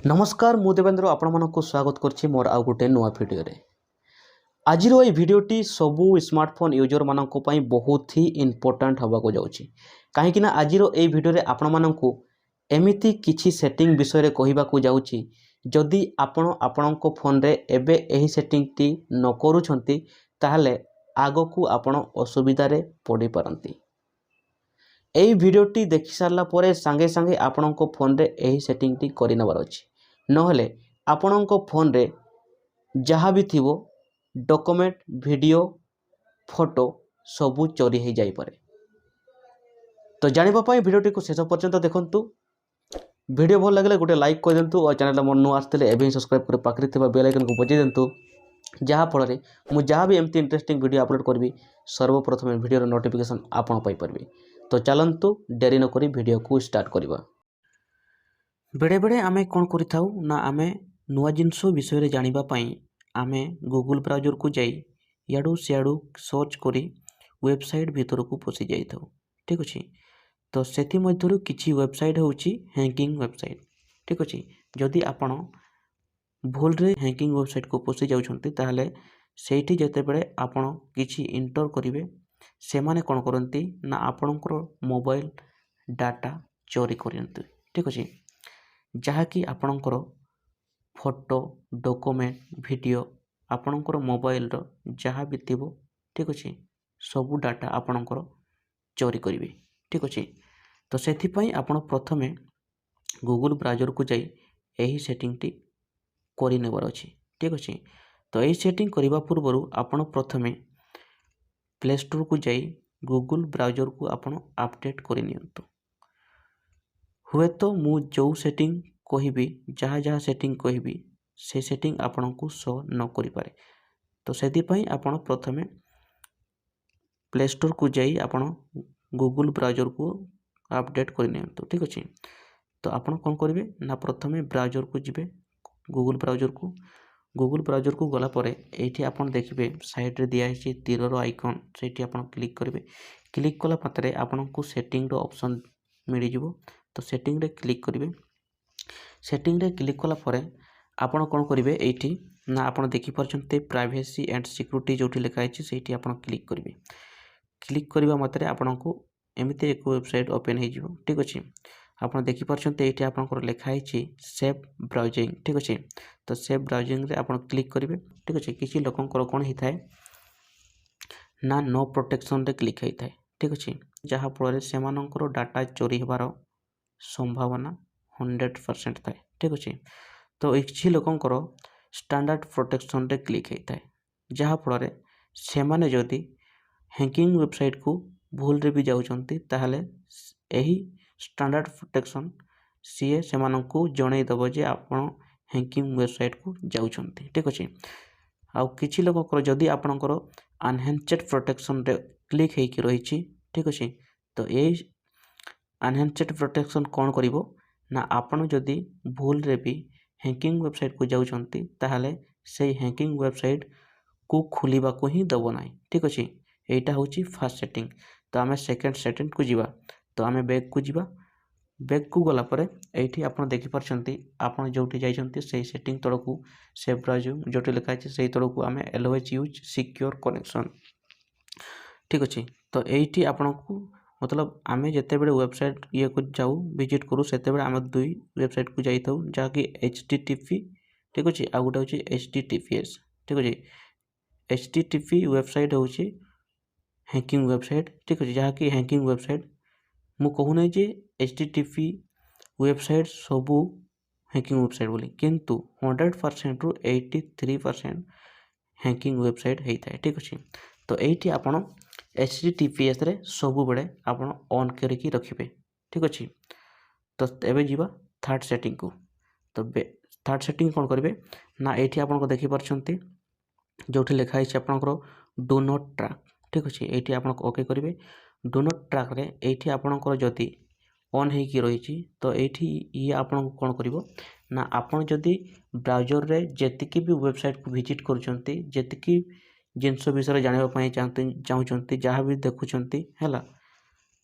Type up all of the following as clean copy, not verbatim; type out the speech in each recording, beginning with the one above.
नमस्कार मु देवेंद्र आपको स्वागत करछि मोर आउ गोटे नुआ भिडियो रे। आज ये भिडियोटी सबू स्मार्टफोन यूजर मानक पई बहुत ही इंपोर्टेंट होबाको जाउछि कहीं ना आज ये भिडियो रे आपण मानकु एमिति किछि सेटिंग विषय रे कहिबाको जाउछि जदि आपण आपणको फोन रे एबे एही सेटिंग टी न करूछंती ताहले आगकू आपण असुविधा रे पड़ी पारंती। एही भिडियोटी देखि सारला परे संगे संगे आपणको फोन रे एही सेटिंग टी करि नबार अछि नहले आपणको फोन रे जहाँ भी थिवो डॉक्यूमेंट वीडियो फोटो सबू चोरी हो जाई पारे। तो जानिबा पई भिडियोटी को शेष पर्यंत देखंतु। वीडियो भल लगे गोटे लाइक कर दिंतु और चैनल मन नु आसते एवं सब्सक्राइब कर पाखरे थिबा बेल आइकन को बजाई दिंतु जहाँ फल मु जहाँ भी एमती इंटरेस्टिंग वीडियो अपलोड करबी सर्वप्रथम वीडियो नोटिफिकेशन आपण पाई परबी। तो चलंतु डेरी न करी वीडियो को स्टार्ट करबा। बेड़े बेड़े आमे कोन करिथाउ ना आमे नुआ जिनसो विषय रे जानिबा पई आमे गूगल ब्राउजर को जाई याडू सियाडू सर्च करी वेबसाइट भीतर को पसी जाई थाउ। ठीक अछि। तो सेथि मध्यरु किछि वेबसाइट होउछि हैकिंग वेबसाइट। ठीक अछि। जदि आपण भूल रे हैकिंग वेबसाइट को पसी जाउछंती ताहले सेठी जते बेले आपण किछि इंटर करिवे से माने कोन करंती ना आपणकर मोबाइल डाटा चोरी करंती। ठीक अछि। जहाँ कि आपणकर फोटो डॉक्यूमेंट वीडियो आपणकर मोबाइल रो जहाँ भी थिबो ठीक अछि सबू डाटा आपणकर चोरी करिवे। ठीक अछि। तो सेथि पई आपण प्रथमे गूगल ब्राउजर को जाई एही सेटिंग टी करि नेबार अछि। ठीक अछि। तो एही सेटिंग करिबा पूर्वरु आपण प्रथमे प्ले स्टोर को जाई गूगल ब्राउजर को आपण अपडेट करि नियंतु। हुए तो मु जो सेटिंग कहिबी जहाँ जहाँ सेटिंग कहिबी से सेटिंग आपण को शो न करि पारे। तो सेथि पई आपण प्रथमे प्ले स्टोर को जाई आपण गूगल ब्राउजर को अपडेट करि नियंतु। ठीक अछि। तो आपण कोन करिवे ना प्रथमे ब्राउजर को जिवे गूगल ब्राउजर को गला परे एठी आपण देखिबे साइड रे दिया हिची तीर रो आइकन सेठी आपण क्लिक करिवे। क्लिक कला मात्रे आपण को सेटिंग रो ऑप्शन मिली जिवो। तो सेटिंग रे क्लिक करिवे। सेटिंग रे क्लिक कला परे आपण कोन करिवे एठी ना आपण देखि परछन्ते प्राइवेसी एंड सिक्योरिटी जोठी लिखा हिची सेठी आपण क्लिक करिवे। क्लिक करिवा मात्रे आपण को एमिते एक वेबसाइट ओपन हे जिवो। ठीक अछि। आपण देखि परछन्ते एठी आपनकर लिखा हिची सेफ ब्राउजिंग। ठीक अछि। तो सेफ ब्राउजिंग रे आपण क्लिक करिवे। ठीक अछि। किछि लोकंकर कोन हि थाए ना नो प्रोटेक्शन रे क्लिक हे थाए। ठीक अछि। जहाँ फल सेमानंकर डाटा चोरी हेबार संभावना 100% थाए। ठीक अछि। तो किछि लोकंकर स्टैंडर्ड प्रोटेक्शन रे क्लिक हे थाए जहाँ फल सेमाने जदि हैकिंग वेबसाइट को भूल रे भी जाउछंती ताहले एही स्टैंडर्ड प्रोटेक्शन सीए सेमानंकु जणै दबो जे आपण हैकिंग वेबसाइट को जाउछंती। ठीक अछि। आउ किछि लोककर जदि आपणकर अनहेंचेड प्रोटेक्शन रे क्लिक हे कि रहिछि। ठीक अछि। तो एही अनहेंचेड प्रोटेक्शन कोन करिवो ना आपण जदि भूल रे भी हैकिंग वेबसाइट को जाउछंती ताहले से हैकिंग वेबसाइट को खुलिबा को ही दबो नाही। ठीक अछि। एटा होची फर्स्ट सेटिंग। तो आमे सेकंड सेटिंग को जिबा। तो आमे बैक को जिबा। बैक को गला परे एठी आपण देखि परछंती आपण जोठी जाइछंती सेही सेटिंग तळकू सेफ ब्राउजिंग जोठी लिखा अछि सेही तळकू आमे एलओएच यूज सिक्योर कनेक्शन। ठीक अछि। तो एठी आपण को मतलब आमे जते बेले वेबसाइट ये को जाऊ विजिट करू सेते बेले आमे दुई वेबसाइट को जाइथौ जा कि http। ठीक अछि। आ गुटा होची https। ठीक अछि। http वेबसाइट होची हैकिंग वेबसाइट। ठीक अछि। जहाँ कि हैकिंग वेबसाइट मु कहू नै जे http वेबसाइट सबू हैकिंग वेबसाइट बोली किंतु 100% रु 83% हैकिंग वेबसाइट हेई थाए। ठीक अछि। तो एठी आपण https रे सबू बेले आपण ऑन करिकि रखिबे। ठीक अछि। तो एबे जिबा थर्ड सेटिंग को। तो थर्ड सेटिंग कोन करिवे ना एठी आपण को देखि परछंती जोठी लिखा हिची आपनकर डू नॉट ट्रैक। ठीक अछि। एठी आपण ओके करिवे। डू नॉट ट्रैक रे एठी आपनकर जदि ऑन हे कि रहिची तो एठी ये आपण कोन करिवो ना आपण जदि ब्राउजर रे जेतिकी भी वेबसाइट को विजिट करूछंती जेतिकी जिंस विषय जानिबा पई चाहुछंती जहाँ भी देखुछंती हैला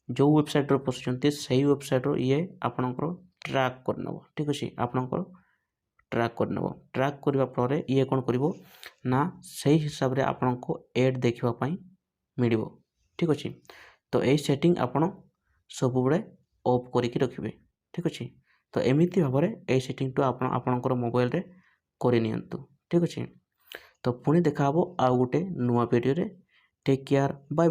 जो वेबसाइट रो पसुछंती सही वेबसाइट रो ये आपनकर ट्रैक करनबो। ठीक अछि। आपनकर ଟ୍ରାକ୍ କରିନେବ। ଟ୍ରାକ୍ କରିବା ଫଳରେ ଇଏ କ'ଣ କରିବ ନା ସେଇ ହିସାବରେ ଆପଣଙ୍କୁ ଏଡ୍ ଦେଖିବା ପାଇଁ ମିଳିବ। ଠିକ୍ ଅଛି। ତ ଏଇ ସେଟିଂ ଆପଣ ସବୁବେଳେ ଅଫ୍ କରିକି ରଖିବେ। ଠିକ୍ ଅଛି। ତ ଏମିତି ଭାବରେ ଏଇ ସେଟିଂଟା ଆପଣ ଆପଣଙ୍କର ମୋବାଇଲରେ କରିନିଅନ୍ତୁ। ଠିକ୍ ଅଛି। ତ ପୁଣି ଦେଖାହେବ ଆଉ ଗୋଟେ ନୂଆ ଭିଡ଼ିଓରେ। Take care, bye bye.